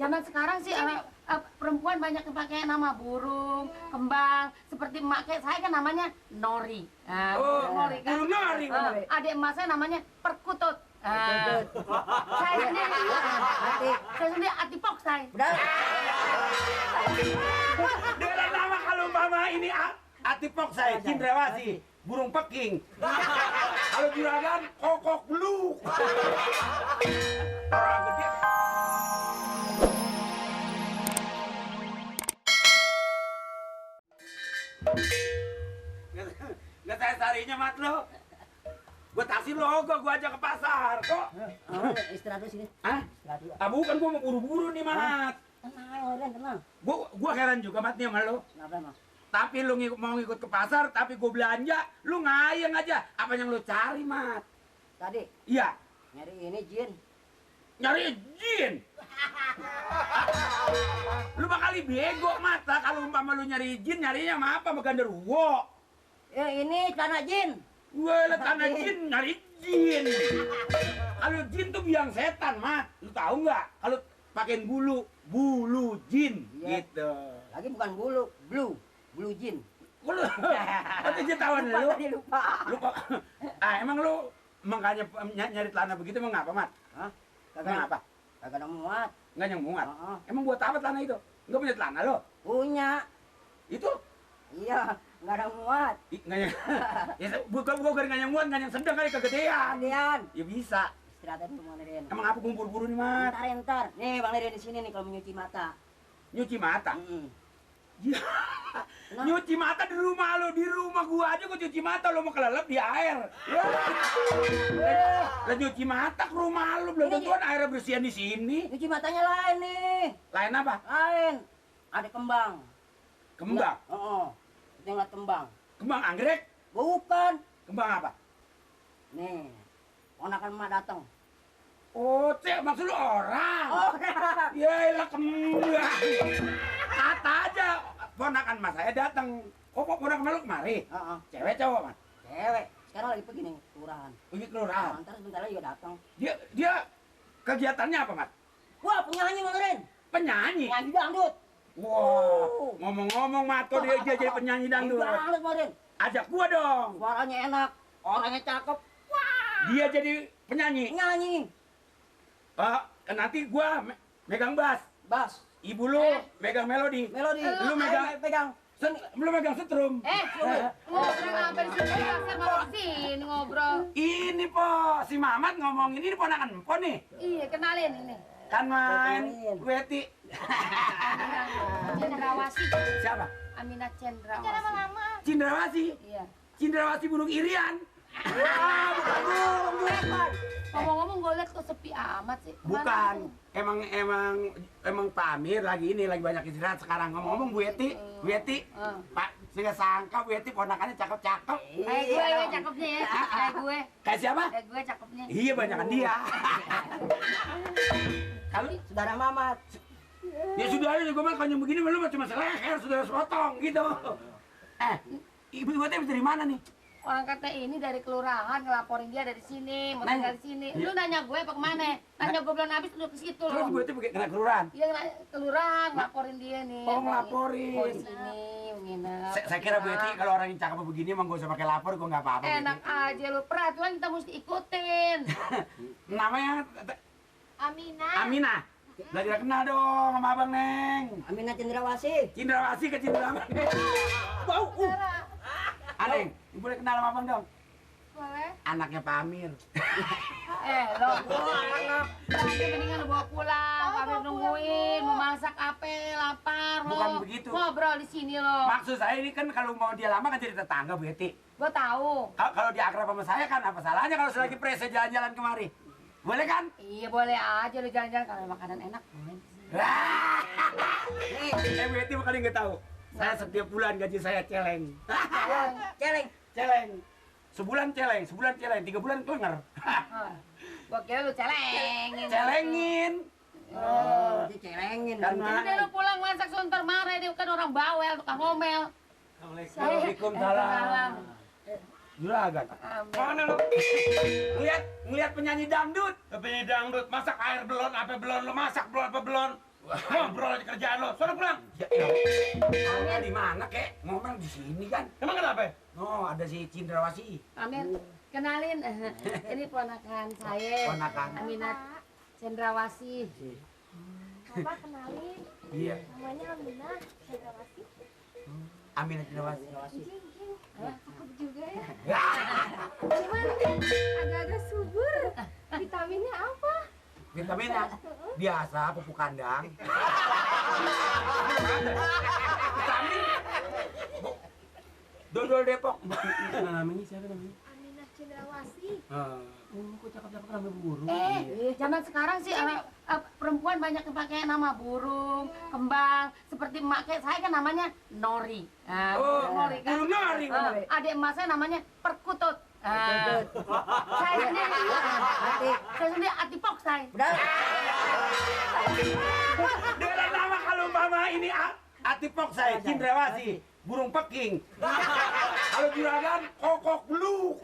Zaman sekarang sih perempuan banyak yang pakai nama burung, kembang. Seperti emak kayak saya kan namanya Nori. Nori kan. Nori. Adik emak saya namanya Perkutut. Saya sendiri Atipok saya. Dengan nama kalau mama ini Atipok saya, Cindrawasih, burung peking. Kalau juragan, kokok blue. Orang gede. Nggak saya carinya mat lo. Gue taksi logo, gue ajak ke pasar kok. Istirahat dulu sini. Hah? Istirahat dulu. Ah bukan, gue mau buru-buru nih mat. Tenang. Gue heran juga mat nih sama lo. Kenapa emang? Tapi lu mau ngikut ke pasar, tapi gue belanja, lu ngayeng aja. Apa yang lu cari mat? Tadi Iya, nyari ini jin. nyari jin. Lu bakal bego mat lah kalau umpama lu nyari jin, nyarinya sama apa? Sama genderuwo. Ini celana jin. Gue liat tanah jin, nyari jin. Kalau jin tuh biang setan, mat. Lu tahu nggak? Kalau pakein bulu jin, Iya. gitu. Lagi bukan blue jin. Lu, apa jin tawan lu? Tadi lupa. Lu kok, emang lu makanya nyari celana begitu emang ngapa, mat? Hah? Emang apa? Kagak ada muat. Nggak yang muat? Heeh. Emang buat apa celana itu? Nggak punya celana lo? Punya. Itu? Iya, nggak ada muat. Nggak yang, ya bukan nggak yang muat, nggak yang sedang kali kegedean. Kemudian Ya bisa. istirahat dulu Bang Lirin. Emang apa buru-buru nih, mat? Ntar. Nih Bang Lirin di sini nih kalau menyuci mata. Nyuci mata? Ya. Kenapa? Nyuci mata di rumah lo, di rumah gua aja gua cuci mata, lo mau kelelep di air. Lah nyuci mata ke rumah lo, belum Ini tentuan airnya bersihan di sini. Nyuci matanya lain nih. Lain apa? Lain. Ada kembang. Kembang. Oh. Kita ngeliat kembang. Kembang anggrek? Bukan. Kembang apa? Nih. Ponakan emak datang. Oh, cek maksud lu orang. Orang. Ya elah kembang. Kata aja ponakan mas saya datang. Oh, kok ponakan lu kemari? Heeh. Cewek cowok, Mas? Cewek. Sekarang lagi pergi nih kelurahan. Pergi kelurahan. Ntar sebentar lagi juga datang. Dia kegiatannya apa, Mas? Wah, penyanyi Bang Lirin. Penyanyi. Penyanyi dangdut. Wah, ngomong-ngomong Mat, kok dia jadi penyanyi dangdut. Dangdut Bang Lirin. Ajak gua dong. Suaranya enak, orangnya cakep. Dia jadi penyanyi. Penyanyi. Nanti gua megang bass. Bass. Ibu lu megang melodi. Melodi. Lu megang pegang. lu megang setrum. Ngobrol apa di sini? Saya mau di sini ngobrol. Ini po si Mamat ngomongin ini ponakan po nih. Iya, kenalin ini. Kan main Kenalin. Weti. Cendrawasih. Siapa? Aminah Cendrawasih. Cindrawasih. Iya. Cindrawasih burung irian. Ngomong-ngomong gue liat kok sepi amat sih. Bukan. Emang Pak Amir lagi banyak istirahat sekarang. Ngomong-ngomong Bu Weti, Pak, saya sangka Bu Weti ponakannya cakep-cakep. Kayak gue ya cakepnya ya. Kayak gue. Kayak siapa? Kayak gue cakepnya. Iya, banyakan dia. Kalau Saudara Mamat. ya sudah aja gue mah konyol begini lu cuma seleher, sudah sepotong gitu. Ibu Weti dari mana nih? Orang kata ini dari kelurahan ngelaporin dia dari sini, mau tinggal di sini. Lu nanya gue apa kemana? Nanya gue belum habis udah ke situ Terus loh. Bu Weti pakai kena kelurahan. Iya kelurahan ngelaporin dia nih. Oh, ngelaporin. Oh di sini nginep. Saya kira Bu Weti kalau orang yang cakep begini emang gak usah pakai lapor, kok nggak apa-apa. Bu Weti. Enak aja lu, peraturan kita mesti ikutin. Namanya Aminah. Belajar kenal dong sama Abang Neng. Aminah Cendrawasih. Cindrawasih ke Cindrawasih. Bau. Aneng, boleh kenal sama Abang dong? Boleh? Anaknya Pak Amir. Lo, nanti mendingan lu bawa pulang, kami nungguin, mau masak apa, lapar lo. Bukan begitu. Ngobrol di sini lo. Maksud saya ini kan kalau mau dia lama kan jadi tetangga Bu Eti. Gue tahu. Kalau dia akrab sama saya kan apa salahnya kalau selagi prese jalan-jalan kemari? Boleh kan? Iya boleh aja lu jalan-jalan kalau makanan enak boleh. Bu Eti bakal nggak tahu. Saya setiap bulan gaji saya celeng. Celeng. Sebulan celeng, 3 bulan kelengar. Gua kira lu celengin. Celengin. Oh, dicelengin. Kan Udah lu pulang masak sebentar marah dia kan orang bawel, tukang ngomel. Waalaikumsalam. Juragan. Mana lu? Ngeliat penyanyi dangdut. Penyanyi dangdut, masak air belon, apa belon lu masak belon apa belon? Ngobrol aja kerjaan lo. Sono pulang. Ya, ya. Di mana kek? Ngomong di sini kan. Emang kenapa? Oh, ada si Cindrawasih. Amin. Kenalin, ini ponakan saya. Ponakan. Aminat Cendrawasih. Bapak kenalin, Iya. namanya Aminah Cendrawasih. Aminat Cindrawasih. Jing, cakep juga ya. Ya. Cuman agak-agak subur. Vitaminnya apa? Vitaminnya biasa pupuk kandang. Vitamin. Dodol Depok. Namanya siapa namanya? Aminah Cendrawasih. Kok cakep-cakep nama burung. Zaman sekarang sih perempuan banyak yang pakai nama burung, kembang. Seperti emak kayak saya kan namanya Nori. Nori kan. Burung Nori. Adik emak saya namanya Perkutut. Saya sendiri Atipok saya. Dengan nama kalau mama ini Atipok saya, Cindrawasih, burung peking. Kalau juragan kokok beluk.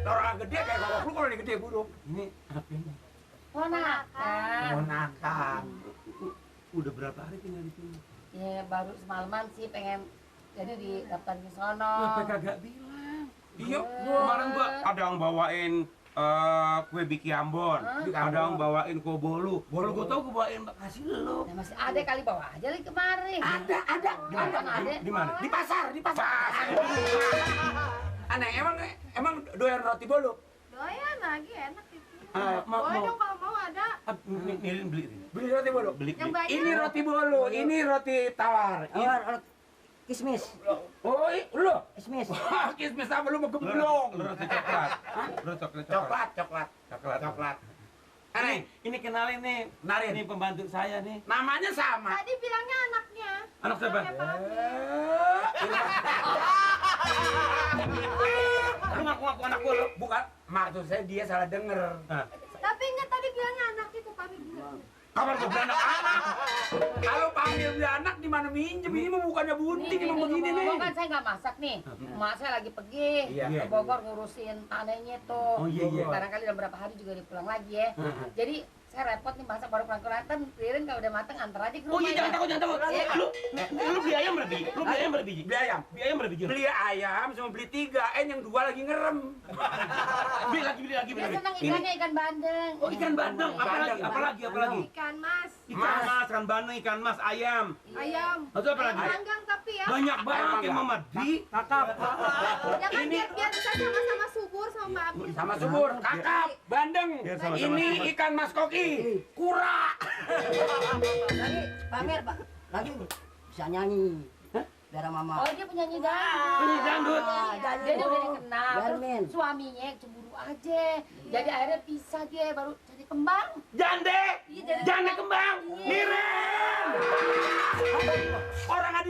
Orang gede kayak kokok beluk, kalau ini gede burung. Ini apa ini? Ponakan. Ponakan. Udah berapa hari tinggal di sini? Ya baru semalaman sih pengen jadi di daftar ke sono. Kenapa kagak bilang? Iya, kemarin gua ada yang bawain kue biki Ambon, ada yang bawain kue bolu. Bolu gua tau gua bawain kasih lo. Ya masih ada kali bawa aja lagi kemari. Ada. Ada. Di mana? Di pasar. Aneh, emang doyan roti bolu? Doyan lagi enak itu. Mau Boleh dong kalau mau ada. Nilin beli. Beli roti bolu? Beli. Yang banyak. Ini roti bolu, ini roti tawar. Kismis. Oh, lu? Kismis. Wah, kismis apa lu mau gemblong? Roti coklat. Roti coklat. Coklat. Aneh, Ini kenalin nih. Narin. Ini pembantu saya nih. namanya sama. Tadi bilangnya anaknya. Anak siapa? Anaknya Pak Abi. Lu ngaku-ngaku anak gua lu. Bukan, maksud saya dia salah denger. Tapi enggak tadi bilangnya anaknya kok Pak Abi bilang. Kapan gua beli anak? Kalau panggil beli anak di mana minjem? Ini mah bukannya bunting, emang begini nih. Kan saya nggak masak nih. Emak saya lagi pergi Iya. ke Bogor ngurusin tanahnya tuh. Oh, iya. Barangkali dalam berapa hari juga dia pulang lagi ya. Jadi saya repot nih masak baru kurang-kurang. Piring kalau udah mateng antar aja ke rumah. Oh iya, jangan takut. Iya. Lu beli ayam berapa biji? Lu beli ayam berapa biji? Beli ayam. Beli ayam berapa biji? Beli ayam sama beli 3, yang 2 lagi ngerem. Beli lagi. Dia senang ikannya ikan bandeng. Oh, ikan bandeng. Apalagi? Ikan mas, Ikan mas, ikan bandeng, ikan mas, ayam. ayam. Atau apa lagi? Panggang tapi ya. Banyak banget yang Mama Di. Kakap. Ya kan biar bisa sama-sama subur sama Pak Abi. Sama subur, kakap, bandeng. Biar sama-sama Ini subur. ikan mas koki, kura. Lagi pamer Pak. Lagi bisa nyanyi. Biar mama. Oh dia penyanyi dangdut. Penyanyi dangdut. Dia udah dikenal. Darmin. Terus suaminya cemburu aja. Jadi akhirnya pisah dia baru cari kembang. Jande. Iya, dari Jande kembang. kembang. Iya. Miren. Orang ada